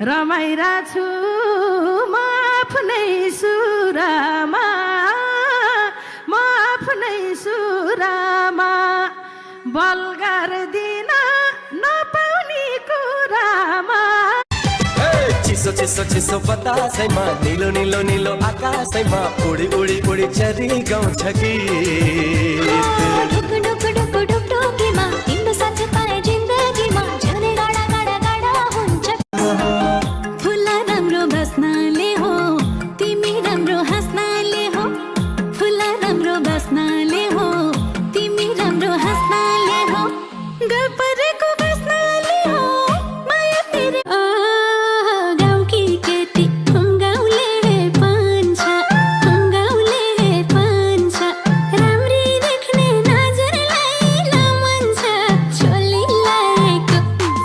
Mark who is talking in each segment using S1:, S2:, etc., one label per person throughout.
S1: रमाइराछु म आफ्नै सुरमा म आफ्नै सुरमा बल गर्दिन नपाउने कुरामा
S2: चिसो चिसो चिसो बतासैमा निलो निलो निलो आकाशैमा उडी उडी उडी चरी गाउँछ गीत
S3: ढुक ढुक ढुक ढुक ढुकीमा तिम्रो साथ पाए जिन्दगीमा झनै गाडा गाडा गाडा हुन्छ फुल राम्रो बस्नाले हो तिमी राम्रो हाँस्नाले हो फुल राम्रो बस्नाले हो तिमी राम्रो हाँस्नाले हो गल परेको बस्नाले हो माया तेरे गाउँकी केटी गाउँले पान्छ राम्री देख्ने नजरलाई नमन्छ चलिरहेको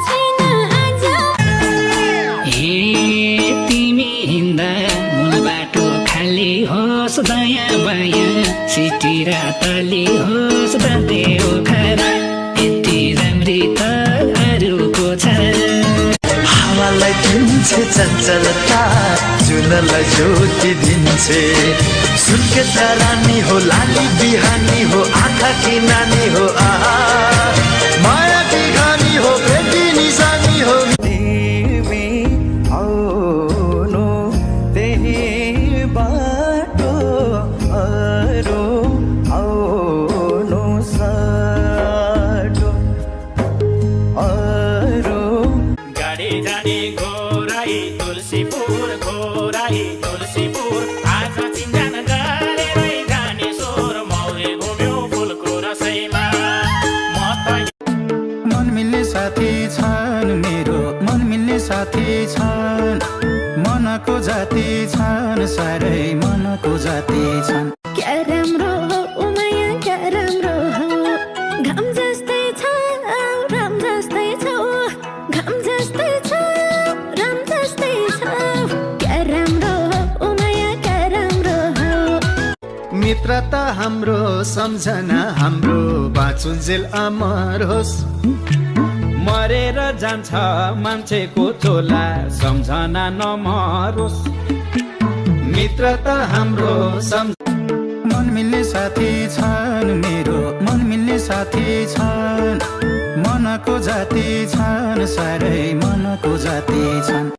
S3: छैन आज
S4: तिमी हिँड्दा मूल बाटो खाली होस् दायाँ बायाँ सिटी रातली होस् बाँधे ओखरा यति राम्री त अरूको छ
S5: हावालाई दिन्छे चञ्चलता जुनलाई ज्योति दिन्छे सुर्खेतका रानी हो लाली बिहानी हो आँखा कि नानी हो आहा माया कि खानी हो बेटी निशानी हो
S2: तिमी आउनु त्यही बाटो अरू आउनु साटो अरू
S4: गाडी जाने घोराई तुलसीपुर आज चिन्जान गरेरै जाने स्वर मौरे घुम्यो फुलको रसैमा म त
S6: मन मिल्ने साथी छन् मेरो मन मिल्ने साथी छन् मनको जाति छन् साह्रै मनको जाति छन्
S3: क्या राम्रो हो उमाया क्या राम्रो हो घाम जस्तै छ राम जस्तै छ घाम जस्तै छ राम जस्तै छ क्या राम्रो हो उमाया क्या राम्रो हो
S6: मित्रता हाम्रो सम्झना हाम्रो बाँचुन्जेल अमर होस्
S7: मरेर जान्छ मान्छेको चोला सम्झना नमरोस्
S6: मित्रता हाम्रो मन मिल्ने साथी छन् मेरो मन मिल्ने साथी छन् मनको जाति छन् साह्रै मनको जाति छन्